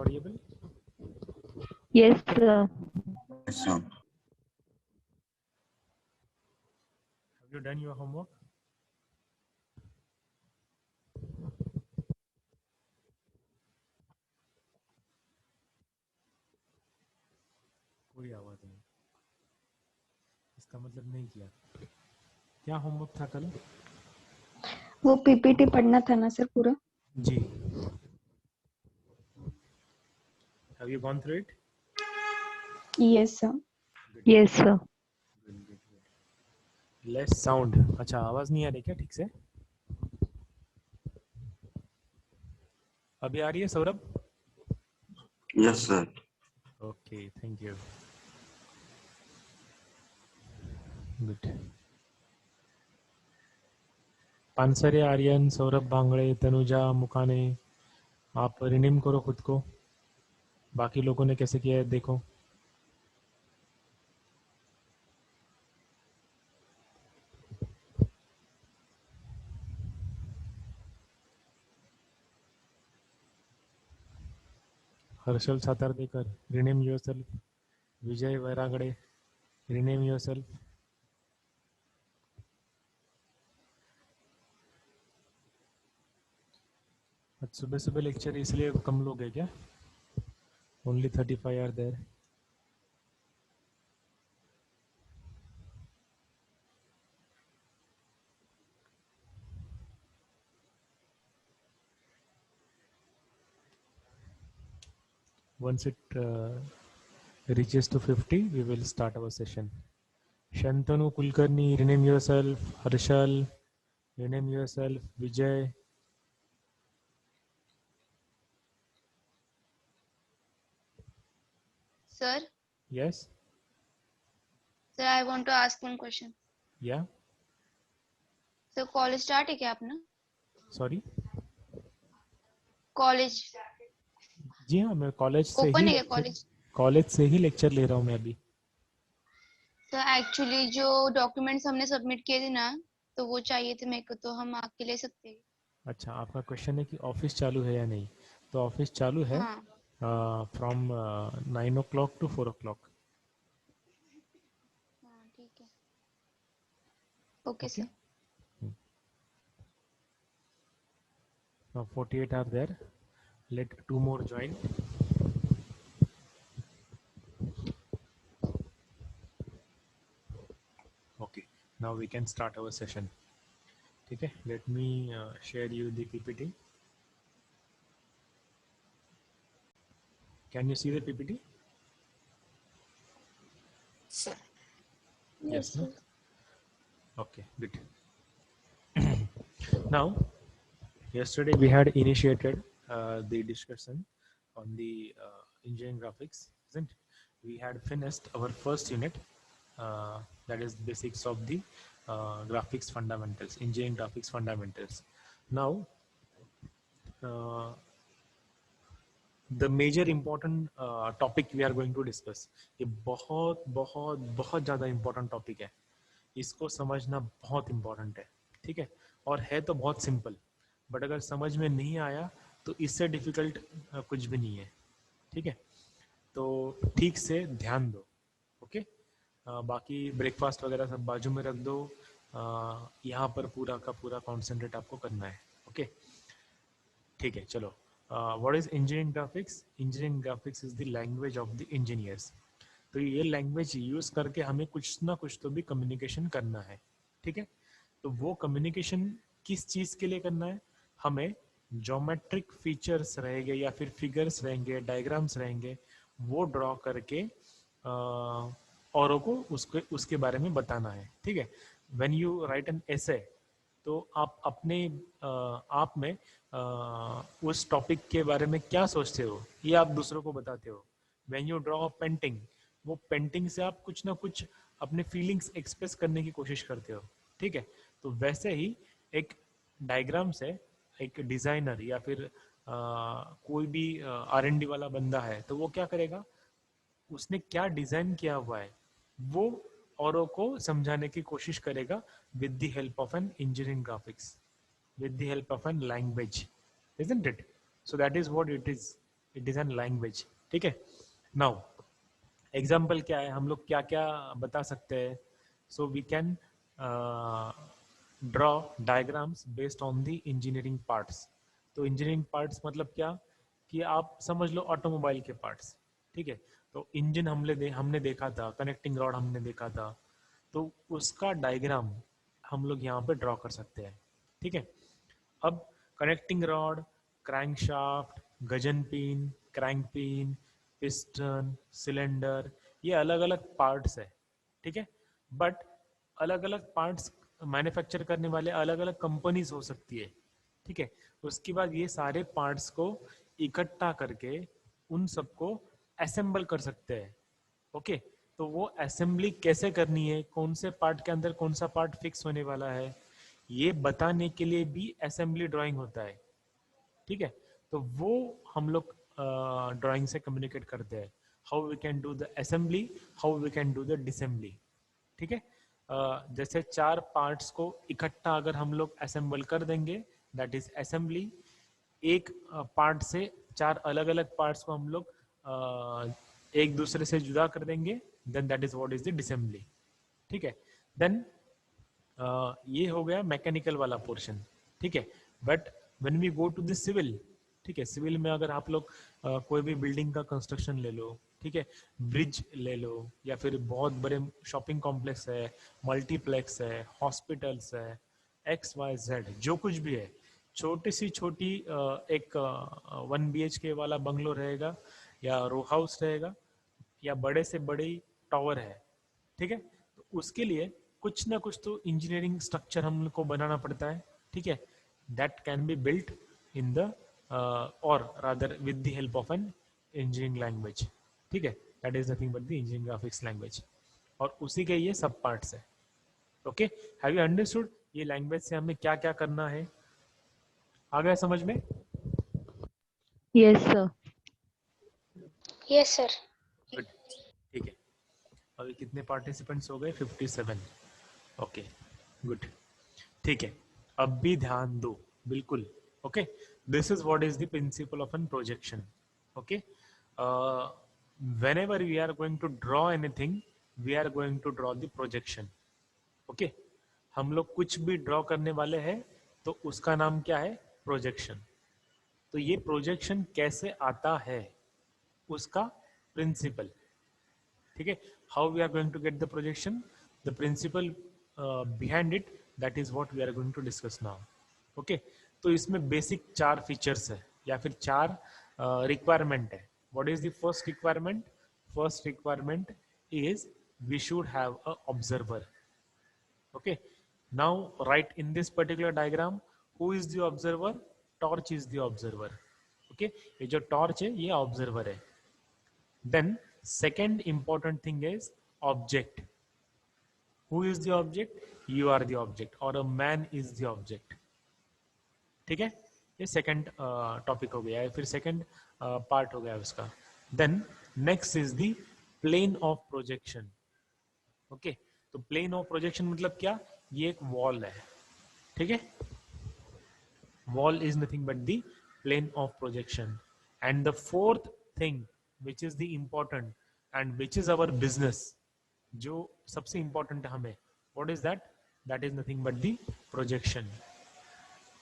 audible? Yes, sir. Yes, sir. Have you done your homework? कोई आवाज नहीं, इसका मतलब नहीं किया। क्या होमवर्क था कल? वो पीपीटी पढ़ना था ना सर पूरा। जी। Have you gone through it? Yes sir. Yes, sir. Good, good, good. Less sound. अच्छा, आवाज नहीं आ रही क्या ठीक से? अभी आ रही है Saurabh? Yes, sir. Okay, thank you. Good. Pansare, Aryan, Saurabh बांगड़े, Tanuja, मुकाने, आप रिनेम करो खुद को। बाकी लोगों ने कैसे किया है देखो। Harshal Satardekar, rename yourself. Vijay Vairagade, rename yourself. आज सुबह सुबह लेक्चर इसलिए कम लोग हैं क्या? Only 35 are there. Once it reaches to 50, we will start our session. Shantanu Kulkarni, rename yourself. Harshal, rename yourself. Vijay. Sir, Yes? sir, I want to ask one question. Yeah? Sir, college start है क्या अपना? Sorry? College जी हाँ, मैं open है क्या college? College से ही lecture ले रहा हूँ मैं अभी। Sir, actually जो documents हमने submit किए थे ना, तो वो चाहिए थे मेरे को, तो हम आके ले सकते हैं? अच्छा, आपका क्वेश्चन है कि ऑफिस चालू है या नहीं? तो ऑफिस चालू है हाँ फ्रॉम 9 o'clock to 4 o'clock. हाँ ठीक है। Okay sir. Now 48 are there. Let 2 more join. Okay, now we can start our session. ठीक है, let me share you the PPT. Can you see the PPT? Sir. Yes, no? Okay, good. Now, yesterday we had initiated the discussion on the engineering graphics, isn't it? We had finished our first unit, that is basics of the graphics fundamentals, engineering graphics fundamentals. Now, the major important topic we are going to discuss, ये बहुत बहुत बहुत ज़्यादा important topic है, इसको समझना बहुत important है, ठीक है? और है तो बहुत simple, but अगर समझ में नहीं आया तो इससे difficult कुछ भी नहीं है, ठीक है? तो ठीक से ध्यान दो, ओके? बाकी ब्रेकफास्ट वगैरह सब बाजू में रख दो, यहाँ पर पूरा का पूरा कॉन्सेंट्रेट आपको करना है, ओके? ठीक है, चलो. What is engineering graphics? Engineering graphics is the language of the engineers. तो ये लैंग्वेज यूज करके हमें कुछ ना कुछ तो भी कम्युनिकेशन करना है, ठीक है? तो वो कम्युनिकेशन किस चीज के लिए करना है? हमें ज्योमेट्रिक फीचर्स रहेंगे या फिर फिगर्स रहेंगे, डायग्राम्स रहेंगे, वो ड्रॉ करके औरों को उसके बारे में बताना है, ठीक है? When you right an essay, तो आप अपने आप में उस टॉपिक के बारे में क्या सोचते हो ये आप दूसरों को बताते हो. When you draw a painting, वो पेंटिंग से आप कुछ ना कुछ अपने फीलिंग्स एक्सप्रेस करने की कोशिश करते हो, ठीक है? तो वैसे ही एक डायग्राम से एक डिजाइनर या फिर कोई भी R&D वाला बंदा है तो वो क्या करेगा, उसने क्या डिजाइन किया हुआ है वो औरों को समझाने की कोशिश करेगा with the help of an engineering graphics, with the help of an language, isn't it? So that is what it is. It is an language, ठीक है। नाउ एग्जाम्पल क्या है, हम लोग क्या क्या बता सकते हैं। So we can draw diagrams based on the engineering parts. तो इंजीनियरिंग पार्ट्स मतलब क्या, कि आप समझ लो ऑटोमोबाइल के पार्ट्स, ठीक है। तो इंजन हमने देखा था, कनेक्टिंग रॉड हमने देखा था, तो उसका डायग्राम हम लोग यहाँ पे ड्रॉ कर सकते हैं, ठीक है। अब connecting rod, crankshaft, Gajan pin, crank pin, piston, cylinder, ये अलग अलग पार्ट्स है, ठीक है। बट अलग अलग पार्ट्स मैन्युफैक्चर करने वाले अलग अलग कंपनीज हो सकती है, ठीक है। उसके बाद ये सारे पार्ट्स को इकट्ठा करके उन सबको असेंबल कर सकते हैं, ओके। तो वो असेंबली कैसे करनी है, कौन से पार्ट के अंदर कौन सा पार्ट फिक्स होने वाला है, ये बताने के लिए भी असेंबली ड्राइंग होता है, ठीक है। तो वो हम लोग ड्राइंग से कम्युनिकेट करते हैं, how we can do the assembly, how we can do the disassembly, ठीक है। जैसे चार पार्ट्स को इकट्ठा अगर हम लोग असेंबल कर देंगे, दैट इज असेंबली। एक पार्ट से चार अलग अलग पार्ट्स को हम लोग एक दूसरे से जुदा कर देंगे, then that is what is the disassembly, ठीक है। देन ये हो गया मैकेनिकल वाला पोर्शन, ठीक है। But when we go to the civil, ठीक है, सिविल में अगर आप लोग कोई भी बिल्डिंग का कंस्ट्रक्शन ले लो, ठीक है, ब्रिज ले लो, या फिर बहुत बड़े शॉपिंग कॉम्प्लेक्स है, मल्टीप्लेक्स है, हॉस्पिटल्स है, एक्स वाई जेड जो कुछ भी है, छोटी सी छोटी एक 1 BHK वाला बंगलो रहेगा, या रो हाउस रहेगा, या बड़े से बड़ी टावर है, ठीक है। तो उसके लिए कुछ ना कुछ तो इंजीनियरिंग स्ट्रक्चर हमको बनाना पड़ता है, ठीक है। That can be built in the और rather with the help of an engineering language, ठीक है। That is nothing but the engineering graphics language, और उसी के ये सब पार्ट्स है, ओके। हैव यू अंडरस्टूड ये लैंग्वेज से हमें क्या क्या करना है, आ गया समझ में? Yes, sir. Yes sir. Good, ठीक है। अभी कितने पार्टिसिपेंट्स हो गए? 57, ओके, गुड, ठीक है। अब भी ध्यान दो, बिल्कुल, okay. This is what is the principle of an projection, okay. whenever we are going to draw anything, we are going to draw the projection, okay. हम लोग कुछ भी ड्रॉ करने वाले हैं तो उसका नाम क्या है? प्रोजेक्शन। तो ये प्रोजेक्शन कैसे आता है, उसका प्रिंसिपल, ठीक है। How we are going to get the projection, the principle behind it, that is what we are going to discuss now, okay. तो इसमें बेसिक 4 फीचर्स है, या फिर 4 रिक्वायरमेंट है। What is the first requirement? First requirement is we should have a observer, okay. Now write in this particular diagram, who is the observer? Torch is the observer, okay. ये जो torch है ये observer है। then second important thing is object. who is the object? You are the object, or a man is the object, ठीक है। ये second topic हो गया है, फिर सेकंड पार्ट हो गया उसका। Then next is the plane of projection, okay. तो प्लेन ऑफ प्रोजेक्शन मतलब क्या? ये एक वॉल है, ठीक है। Wall is nothing but the plane of projection. And the fourth thing which is the important and which is our business, जो सबसे इंपॉर्टेंट है हमें, what is that? That is nothing but the projection.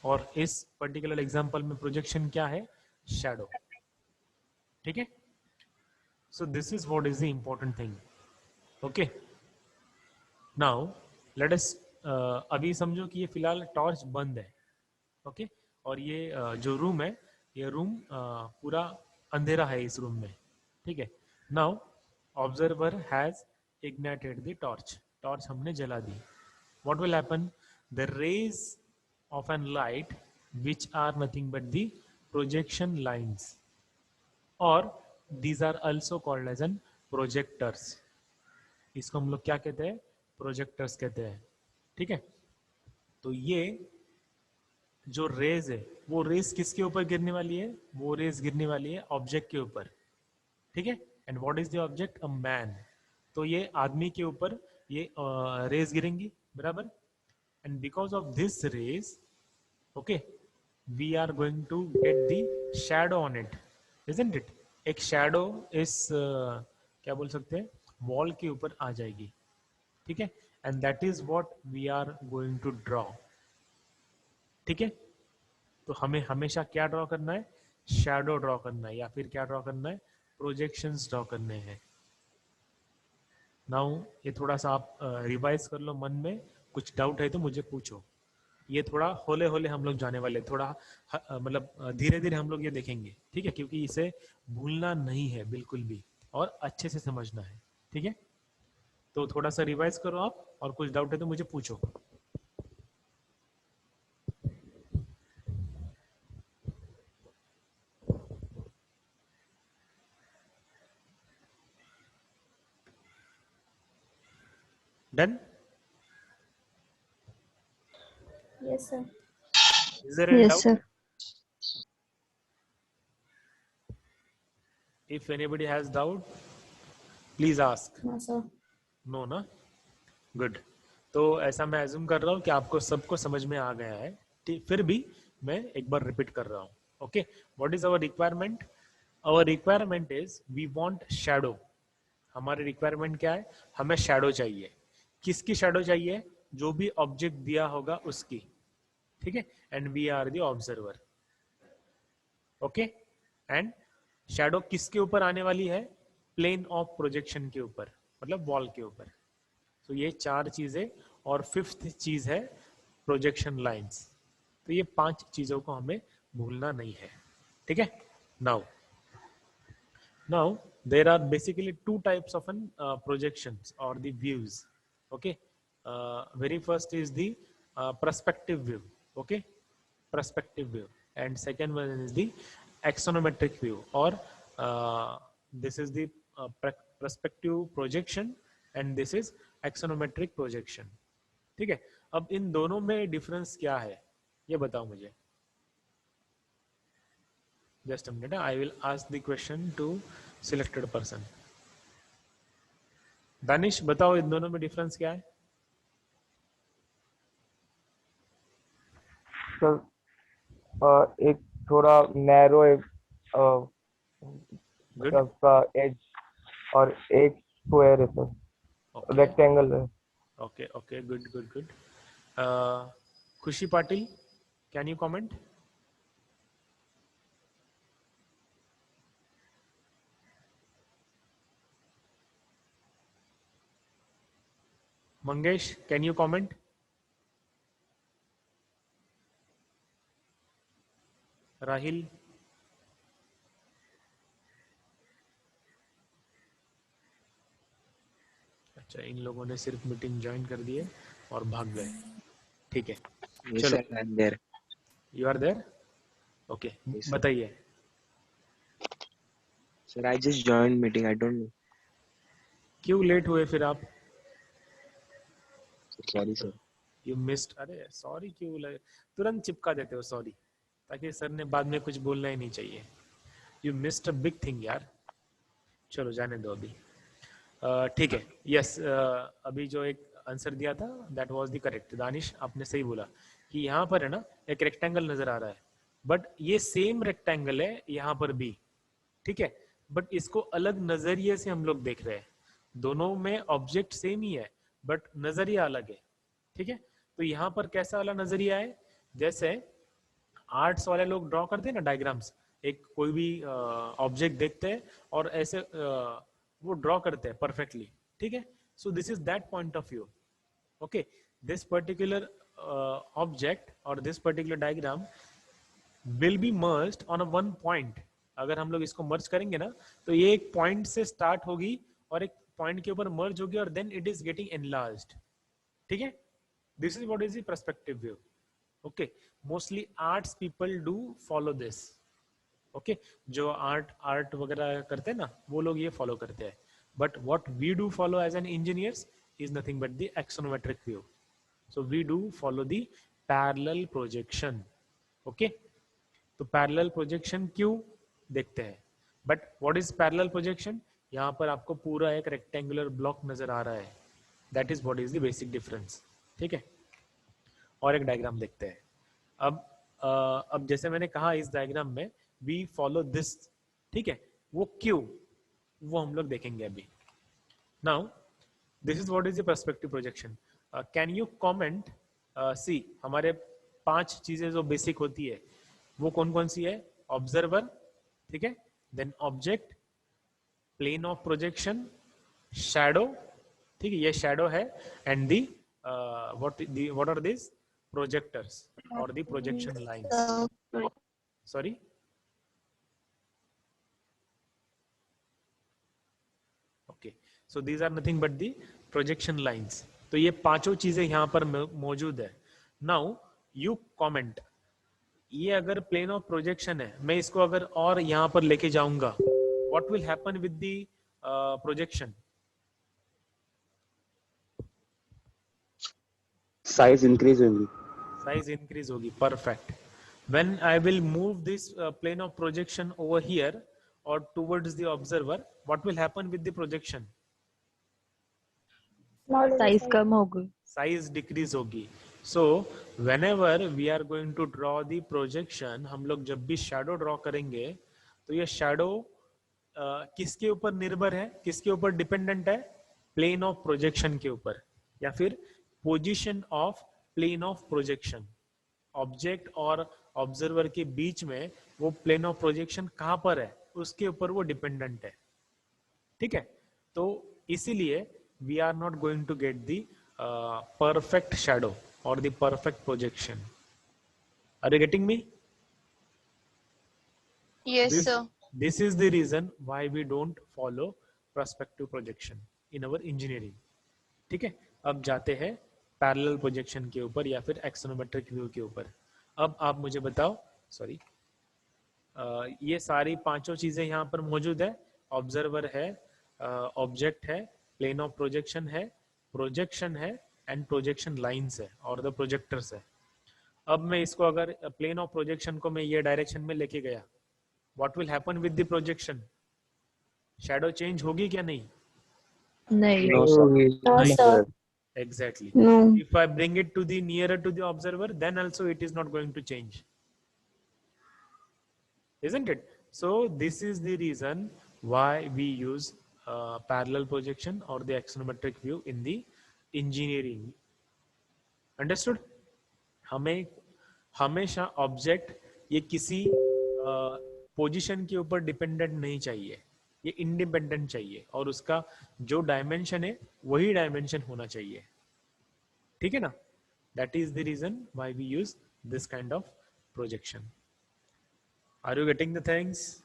और इस particular example में projection क्या है? Shadow, ठीक है। So this is what is the important thing, okay. Now let us, अभी समझो कि ये फिलहाल टॉर्च बंद है, ओके। और ये जो रूम है, ये रूम पूरा अंधेरा है इस रूम में, ठीक है। Now observer has ignited the torch, torch हमने जला दी। What will happen? The rays of an light which are nothing but the projection lines, or these are also called as an projectors. इसको हम लोग क्या कहते हैं? प्रोजेक्टर्स कहते हैं, ठीक है। तो ये जो रेज है, वो रेज किसके ऊपर गिरने वाली है? वो रेज गिरने वाली है ऑब्जेक्ट के ऊपर, ठीक है। And what is the object? A man. तो ये आदमी के ऊपर ये रेज गिरेंगी, बराबर। and because of this rays, okay, we are going to get the shadow on it, isn't it? एक शैडो इस क्या बोल सकते हैं, वॉल के ऊपर आ जाएगी, ठीक है, and that is what we are going to draw, ठीक है। तो हमें हमेशा क्या ड्रॉ करना है, शैडो ड्रॉ करना है, या फिर क्या ड्रॉ करना है, प्रोजेक्शंस ड्रॉ करने हैं। नाउ ये थोड़ा सा आप रिवाइज कर लो मन में, कुछ डाउट है तो मुझे पूछो। ये थोड़ा होले होले हम लोग जाने वाले, थोड़ा मतलब धीरे धीरे हम लोग ये देखेंगे, ठीक है, क्योंकि इसे भूलना नहीं है बिल्कुल भी, और अच्छे से समझना है, ठीक है। तो थोड़ा सा रिवाइज करो आप, और कुछ डाउट है तो मुझे पूछो। Done? Yes, sir. Is there any Yes, doubt? sir. If anybody has doubt, please ask. No, sir. No ना? गुड। तो ऐसा मैं एज्यूम कर रहा हूँ कि आपको सबको समझ में आ गया है, फिर भी मैं एक बार रिपीट कर रहा हूँ। Okay, what is our requirement? Our requirement is we want shadow. हमारी रिक्वायरमेंट क्या है, हमें शैडो चाहिए। किसकी शैडो चाहिए? जो भी ऑब्जेक्ट दिया होगा उसकी, ठीक है, and we are the observer. Okay, and shadow किसके ऊपर आने वाली है? प्लेन ऑफ प्रोजेक्शन के ऊपर, मतलब वॉल के ऊपर। तो ये चार चीजें, और फिफ्थ चीज है प्रोजेक्शन लाइंस। तो ये 5 चीजों को हमें भूलना नहीं है, ठीक है। Now there are basically two types of projections or the views. Okay, very first is the perspective view. Okay, perspective view, and second one is the axonometric view, or this is the perspective projection and this is axonometric projection. ठीक है, अब इन दोनों में difference क्या है ये बताओ मुझे। Just a minute, I will ask the question to selected person. Danish बताओ इन दोनों में डिफरेंस क्या है? सर एक थोड़ा नैरो गुड, उसका एज, और एक स्क्वायर है सर, ओके रेक्टेंगल है। Okay okay, good good good. Khushi Patil, can you comment? Mangesh, can you comment? Rahil, अच्छा, इन लोगों ने सिर्फ मीटिंग ज्वाइन कर दी है और भाग गए, ठीक है। Yes, चलो, sir, I'm there. You are there, okay, Yes, sir. बताइए। Sir, I just joined meeting. I don't know. क्यों लेट हुए फिर आप? Sorry, sir. यू मिस्ड, अरे सॉरी क्यों लगे, तुरंत चिपका देते हो सॉरी, ताकि सर ने बाद में कुछ बोलना ही नहीं चाहिए। You missed a big thing यार। चलो जाने दो अभी, ठीक है। यस, अभी जो एक आंसर दिया था that was the correct. Danish, आपने सही बोला कि यहाँ पर है ना एक रेक्टेंगल नजर आ रहा है, बट ये सेम रेक्टेंगल है यहाँ पर भी, ठीक है, बट इसको अलग नजरिए से हम लोग देख रहे हैं। दोनों में ऑब्जेक्ट सेम ही है बट नजरिया अलग है, ठीक है। तो यहाँ पर कैसा वाला नजरिया है, जैसे आर्ट्स वाले लोग ड्रॉ करते हैं ना डायग्राम्स, एक कोई भी ऑब्जेक्ट देखते हैं और ऐसे वो ड्रॉ करते हैं परफेक्टली, ठीक है। So this is that point of view. Okay, this particular object और this particular diagram will be merged on a one point. अगर हम लोग इसको मर्ज करेंगे ना, तो ये एक पॉइंट से स्टार्ट होगी और एक पॉइंट के ऊपर मर्ज होगी और then it is getting enlarged, ठीक है। This is what is the perspective view. Okay, mostly arts people do follow this. Okay, जो आर्ट वगैरह करते हैं ना, वो लोग ये फॉलो करते हैं, but what we do follow as an engineers is nothing but the axonometric view. So we do follow the parallel projection. Okay, तो पैरेलल प्रोजेक्शन क्यों देखते हैं, but what is parallel projection? यहाँ पर आपको पूरा एक रेक्टेंगुलर ब्लॉक नजर आ रहा है, that is what is the basic difference, ठीक है। और एक डायग्राम देखते हैं अब। अब जैसे मैंने कहा इस डायग्राम में वी फॉलो दिस, ठीक है, वो क्यों, वो हम लोग देखेंगे अभी. Now this is what is the perspective projection. Can you comment, see हमारे 5 चीजें जो बेसिक होती है वो कौन कौन सी है? ऑब्जर्वर, ठीक है, then object, plane of projection, shadow, ठीक है, ये शैडो है, and the what are this? Projectors और the projection lines. Sorry, okay, so these are nothing but the projection lines. तो ये पांचों चीजें यहाँ पर मौजूद है. नाउ यू कमेंट, ये अगर प्लेन ऑफ प्रोजेक्शन है, मैं इसको अगर और यहाँ पर लेके जाऊंगा, what will happen with the projection? Size increase होगी. साइज इंक्रीज होगी. Perfect. when I will move this plane of projection over here or towards the observer, what will happen with the projection? Size कम हो गई. Size decrease होगी. So whenever we are going to draw the projection, हम लोग जब भी shadow draw करेंगे तो ये shadow किसके ऊपर निर्भर है, किसके ऊपर डिपेंडेंट है? प्लेन ऑफ प्रोजेक्शन के ऊपर, या फिर position of plane of projection. Object और ऑब्जर्वर के बीच में वो प्लेन ऑफ प्रोजेक्शन कहाँ पर है, उसके ऊपर वो डिपेंडेंट है. ठीक है, तो इसीलिए we are not going to get the perfect shadow or the perfect projection. Are you getting me? Yes, sir. This is the reason why we don't follow perspective projection in our engineering. ठीक है, अब जाते हैं parallel projection के ऊपर या फिर axonometric view के ऊपर. अब आप मुझे बताओ, सॉरी, ये सारी पांचों चीजें यहाँ पर मौजूद है. ऑब्जर्वर है, ऑब्जेक्ट है, प्लेन ऑफ प्रोजेक्शन है, प्रोजेक्शन है, एंड प्रोजेक्शन लाइंस है और द प्रोजेक्टर्स है. अब मैं इसको अगर प्लेन ऑफ प्रोजेक्शन को मैं ये डायरेक्शन में लेके गया, what will happen with the projection? Shadow change होगी क्या? नहीं. नहीं. No, sir. No, sir. Exactly. No. If I bring it to the nearer to the observer, then also it is not going to change, isn't it? So this is the reason why we use parallel projection or the axonometric view in the engineering. Understood? हमें हमेशा object ये किसी position के ऊपर dependent नहीं चाहिए, ये independent चाहिए और उसका जो डायमेंशन है वही डायमेंशन होना चाहिए. ठीक है ना? That is the reason why we use this kind of projection. Are you getting the things?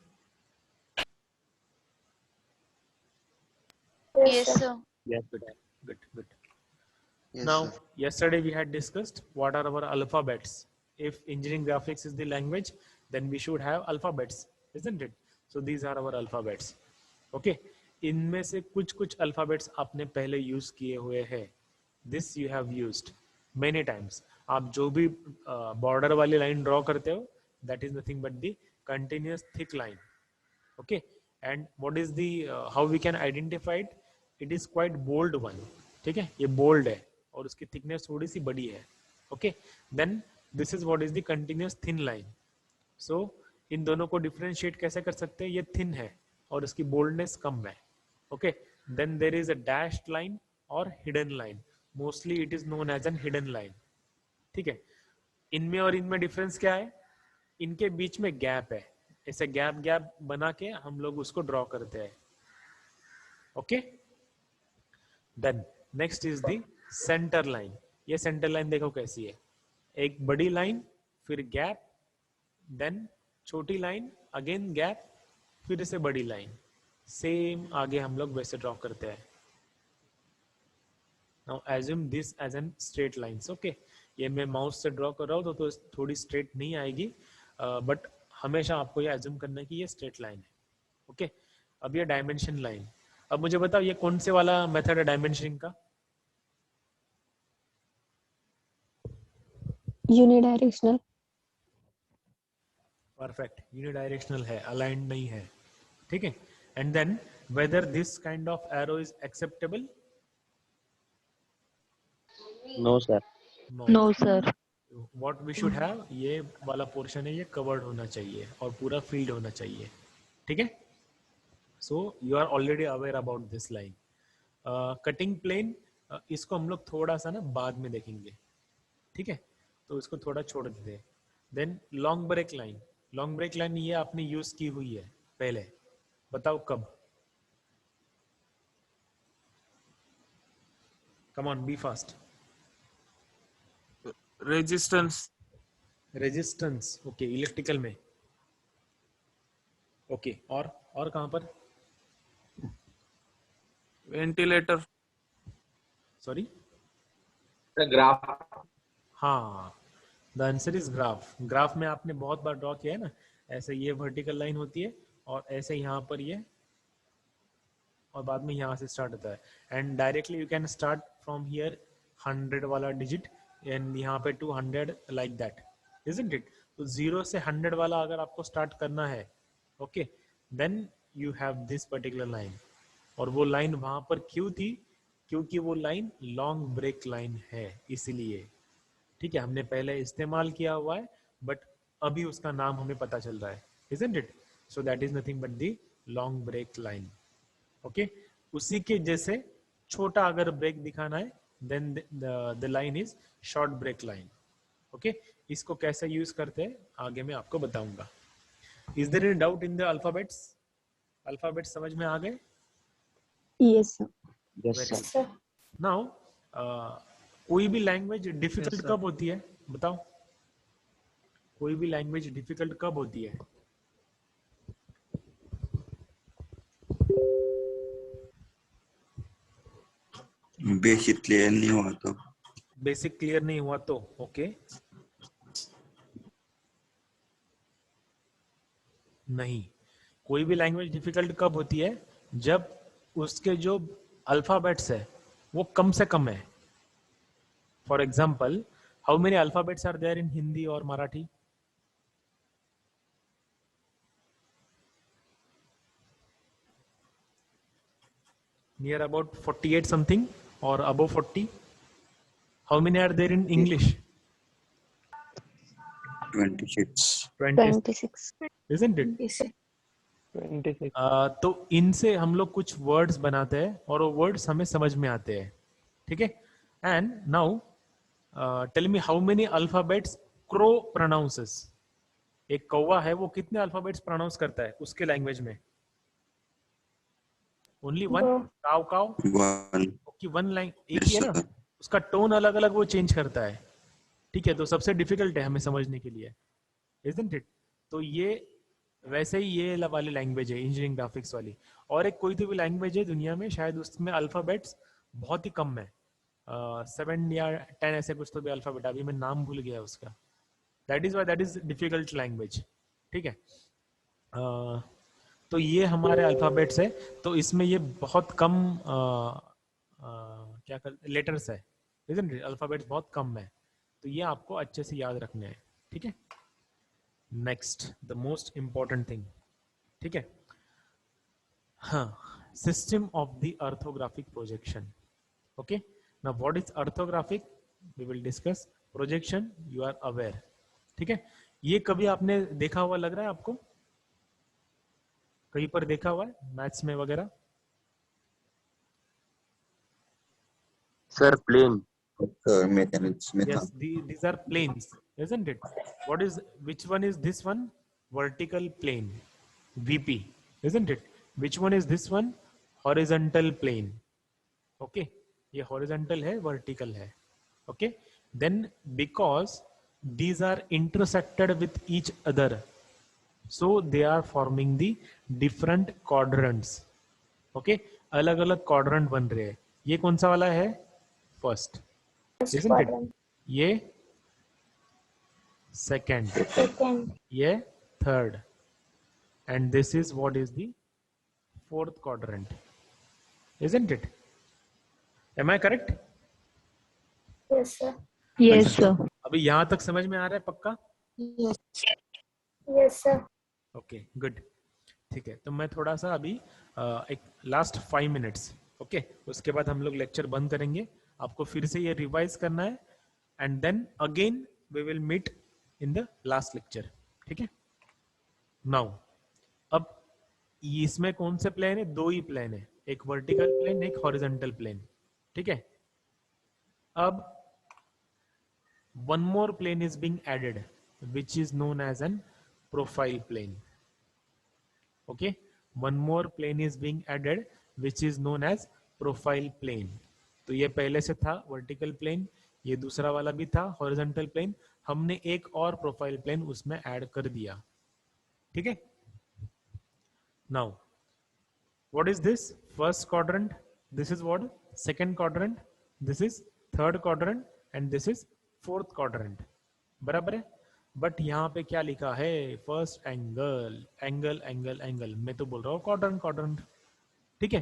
Yes, sir. Yes, good. Good. Yes, Now, sir. yesterday we had discussed what are our alphabets. If engineering graphics is the language, then we should have alphabets, isn't it? So these are our alphabets. Okay. इनमें से कुछ alphabets आपने पहले use किए हुए हैं. This you have used many times. आप जो भी border वाली line draw करते हो, that is nothing but the continuous thick line. Okay. And what is the how we can identify it? It is quite bold one. ठीक है, ये bold है और उसकी thickness थोड़ी सी बड़ी है. Okay. Then this is what is the continuous thin line. So इन दोनों को differentiate कैसे कर सकते हैं? ये thin है और इसकी boldness कम है. Okay. Then there is a dashed line or hidden line. Mostly it is known as an hidden line. ठीक है, इनमें और इनमें difference क्या है? इनके बीच में gap है, ऐसे गैप बना के हम लोग उसको ड्रॉ करते हैं. Okay. Then next is the centre line. ये सेंटर लाइन देखो कैसी है, एक बड़ी लाइन, फिर गैप, देन छोटी लाइन, अगेन गैप, फिर से बड़ी लाइन. सेम आगे हम लोग वैसे ड्रॉ करते हैं. Now assume this as an straight lines. Okay, ये मैं माउस से ड्रॉ कर रहा हूँ तो थोड़ी स्ट्रेट नहीं आएगी, बट हमेशा आपको ये एज्यूम करना है कि ये स्ट्रेट लाइन है. ओके. अब ये डायमेंशन लाइन. अब मुझे बताओ ये कौन से वाला मेथड है डायमेंशनिंग का? यूनिडायरेक्शनल. परफेक्ट, यूनिडायरेक्शनल है, अलाइंड नहीं है. ठीक है. And then whether this kind of arrow is acceptable? No, sir. No sir. What we should have, ये वाला पोर्शन है ये कवर्ड होना चाहिए और पूरा फील्ड होना चाहिए. ठीक है. So you are already aware about this line. Cutting plane, इसको हम लोग थोड़ा सा ना बाद में देखेंगे, ठीक है, तो इसको थोड़ा छोड़ देते हैं. Then long break line. Long break line ये आपने यूज की हुई है पहले, बताओ कब? Come on, be fast. Resistance. Resistance, okay, electrical में. ओके, और कहां पर? वेंटिलेटर. Sorry, graph. हाँ, the answer is graph. Graph में आपने बहुत बार ड्रॉ किया है ना, ऐसे ये वर्टिकल लाइन होती है और ऐसे यहाँ पर ये, और बाद में यहाँ से स्टार्ट होता है. And directly you can start from here 100 वाला डिजिट एंड यहाँ पे 200 लाइक दैट, इजंट इट? तो 0 से 100 वाला अगर आपको स्टार्ट करना है, okay, then you have this particular line. और वो लाइन वहां पर क्यों थी? क्योंकि वो लाइन लॉन्ग ब्रेक लाइन है, इसलिए. ठीक है, हमने पहले इस्तेमाल किया हुआ है बट अभी उसका नाम हमें पता चल रहा है, isn't it? So that is nothing but the long break line. Okay, उसी के जैसे छोटा अगर ब्रेक दिखाना है then the line is short break line. Okay, इसको कैसे यूज करते हैं आगे मैं आपको बताऊंगा. Is there any doubt in the alphabets? Alphabets समझ में आ गए? Yes, sir. Yes, Very sir. good. Now, कोई भी लैंग्वेज डिफिकल्ट कब होती है बताओ? कोई भी लैंग्वेज डिफिकल्ट कब होती है? बेसिक क्लियर नहीं हुआ तो. बेसिक क्लियर नहीं हुआ तो, ओके. नहीं, कोई भी लैंग्वेज डिफिकल्ट कब होती है? जब उसके जो अल्फाबेट्स है वो कम से कम है. For example, how many alphabets are there in Hindi और Marathi? Near about 48 something or above 40. How many are there in English? 26. 26. Isn't it? 26. तो इनसे हम लोग कुछ वर्ड्स बनाते हैं और वो वर्ड्स हमें समझ में आते हैं, ठीक है. And now tell me how many alphabets crow pronounces. एक कौवा है, वो कितने अल्फाबेट्स प्रोनाउंस करता है उसके लैंग्वेज में? Only one. काव काव, One. ओके, वन लाइन, एक ही है ना. उसका टोन अलग अलग वो चेंज करता है, ठीक है. तो सबसे डिफिकल्ट है हमें समझने के लिए, isn't it? तो ये वैसे ही ये वाली लैंग्वेज है इंजीनियरिंग ग्राफिक्स वाली. और एक कोई तो भी लैंग्वेज है दुनिया में, शायद उसमें अल्फाबेट्स बहुत ही कम है, 7 या 10 ऐसे कुछ तो भी अल्फाबेट, अभी मैं नाम भूल गया उसका. That is why that is difficult language, ठीक है. तो ये हमारे अल्फाबेट्स है, तो इसमें ये बहुत कम क्या कर लेटर्स है, isn't it? अल्फाबेट्स बहुत कम है, तो ये आपको अच्छे से याद रखने हैं, ठीक है. Next, the most important thing, ठीक है. हाँ, system of the orthographic projection. Okay, now what is orthographic we will discuss. Projection you are aware, ठीक है. ये कभी आपने देखा हुआ लग रहा है आपको? कहीं पर देखा हुआ है मैथ्स में वगैरह? Sir, plane. Mechanics में था. Yes, these are planes, isn't it? What is, which one is this one? Vertical plane, VP, isn't it? Which one is this one? Horizontal plane. Okay, ये horizontal है, vertical है. Okay, then because these are intersected with each other, so they are forming the different quadrants. Okay, अलग अलग quadrant बन रहे हैं. ये कौन सा वाला है? First, isn't it? ये second, ये third, and this is what is the fourth quadrant, isn't it? Am I correct? Yes, sir. Yes, sir. अभी यहाँ तक समझ में आ रहा है पक्का? Yes, sir. ओके, गुड, ठीक है. तो मैं थोड़ा सा अभी एक लास्ट 5 मिनट्स, ओके, उसके बाद हम लोग लेक्चर बंद करेंगे. आपको फिर से ये रिवाइज करना है and then again we will meet in the last lecture, ठीक है. नाउ, अब इसमें कौन से प्लेन है? दो ही प्लेन है, एक वर्टिकल प्लेन, एक हॉरिजॉन्टल प्लेन, ठीक है। अब one more plane is being added which is known as an profile plane. Okay, one more plane is being added which is known as profile plane. तो ये पहले से था वर्टिकल प्लेन, ये दूसरा वाला भी था हॉरिजॉन्टल प्लेन, हमने एक और प्रोफाइल प्लेन उसमें ऐड कर दिया, ठीक है। Now what is this? First quadrant, this is what? Second quadrant, this is third quadrant and this is fourth quadrant, बराबर है। बट यहाँ पे क्या लिखा है? First angle, angle angle angle, मैं तो बोल रहा हूँ क्वाड्रेंट क्वाड्रेंट, ठीक है।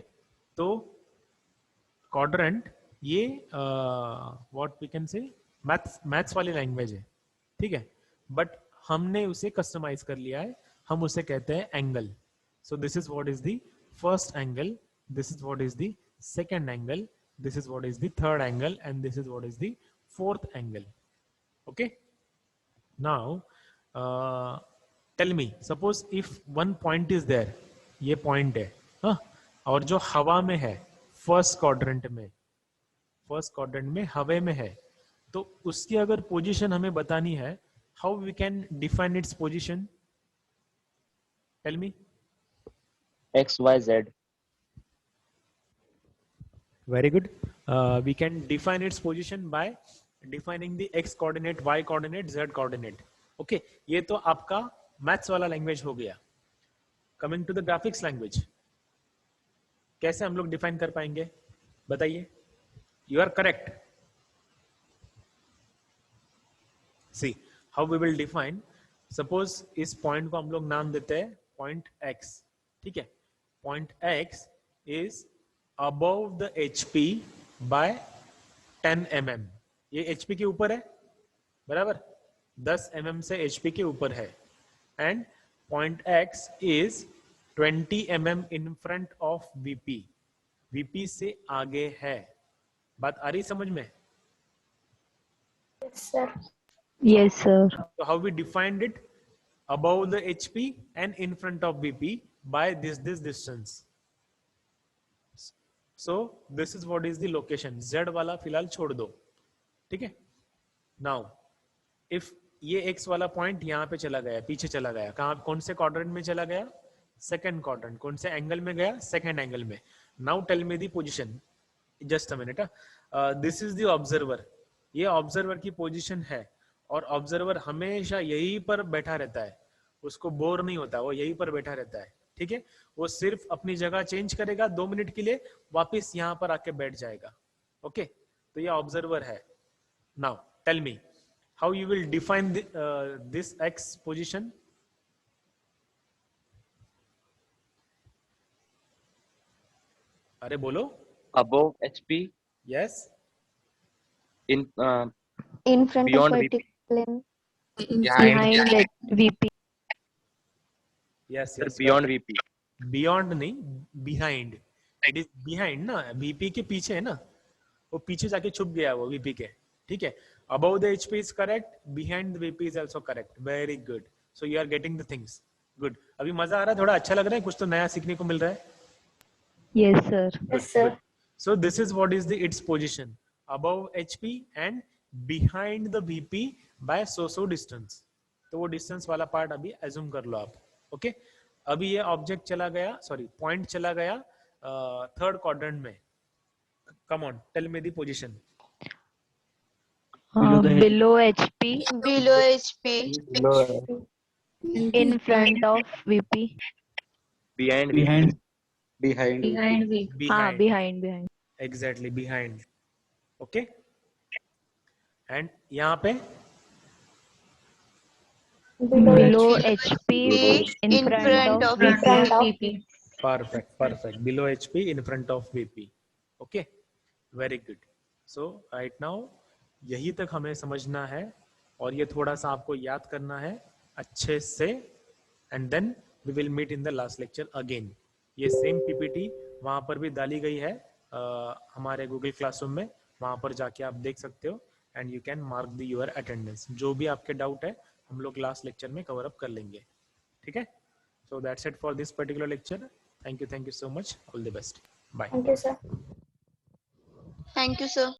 तो क्वाड्रेंट ये what we can say maths वाली लैंग्वेज है, ठीक है, बट हमने उसे कस्टमाइज कर लिया है, हम उसे कहते हैं angle. So this is what is the first angle, this is what is the second angle, this is what is the third angle, and this is what is the fourth angle. Okay, now tell me, suppose if one point is there, ये point है, हाँ, और जो हवा में है, first quadrant में हवा में है, तो उसकी अगर पोजीशन हमें बतानी है, how we can define its position? Tell me. X, Y, Z. Very good. We can define its position by defining the x coordinate, y coordinate, z coordinate. Okay, ये तो आपका मैथ्स वाला लैंग्वेज हो गया। Coming to the graphics language, कैसे हम लोग define कर पाएंगे? बताइए। You are correct. See how we will define. Suppose इस पॉइंट को हम लोग नाम देते हैं पॉइंट x, ठीक है। Point x is above the HP by 10 mm. ये HP के ऊपर है, बराबर, 10 mm से HP के ऊपर है, and point X is 20 mm in front of VP. VP से आगे है। बात आ रही समझ में? Yes, sir. Yes, sir. So how we defined it? Above the HP and in front of VP by this distance. So this is what is the location. Z वाला फिलहाल छोड़ दो, ठीक है। Now if ये x वाला point यहाँ पे चला गया, पीछे चला गया, कहाँ, कौन से क्वाड्रेंट में चला गया? Second quadrant. कौन से एंगल में गया? सेकंड एंगल में। Now tell me the position. Just a minute, this is the observer. ये ऑब्जर्वर की पोजीशन है, और ऑब्जर्वर हमेशा यहीं पर बैठा रहता है, उसको बोर नहीं होता, वो यहीं पर बैठा रहता है, ठीक है। वो सिर्फ अपनी जगह चेंज करेगा 2 मिनट के लिए, वापस यहाँ पर आके बैठ जाएगा। ओके, तो ये ऑब्जर्वर है। Now tell me how you will define this X position. अरे बोलो। Above HP, yes, in In front of beyond vertical plane. Behind VP. Yes, sir, yes, beyond VP. Beyond नहीं, बिहाइंड। इट इज बिहाइंड ना, VP के पीछे है ना, वो पीछे जाके छुप गया वो वीपी के, ठीक है। Above the HP is correct, behind the VP is also correct. Very good, so you are getting the things. Good, अभी मजा आ रहा है, थोड़ा अच्छा लग रहा है, कुछ तो नया सीखने को मिल रहा है। Yes, sir. Yes, sir. So this is what is the its position, above HP and behind the VP by so distance. तो वो डिस्टेंस वाला पार्ट अभी एज्यूम कर लो आप। ओके, अभी ये ऑब्जेक्ट चला गया, सॉरी पॉइंट चला गया थर्ड क्वाड्रेंट में। Come on, tell me the position. Below HP, Below HP. Below, in front of VP. Behind behind हाँ, behind. Exactly behind. Okay, and यहाँ पे Below HP, in In front front of of VP. Perfect, perfect, below HP in front of VP. Okay, very good. So right now यही तक हमें समझना है, और ये थोड़ा सा आपको याद करना है अच्छे से, and then we will meet in the last lecture again. ये सेम पीपीटी वहाँ पर भी डाली गई है हमारे गूगल क्लासरूम में, वहाँ पर जाके आप देख सकते हो, and you can mark the your attendance. जो भी आपके डाउट है हम लोग लास्ट लेक्चर में कवर अप कर लेंगे, ठीक है। So that's it for this particular lecture. Thank you so much. All the best. Bye. Thank you, sir. Thank you, sir.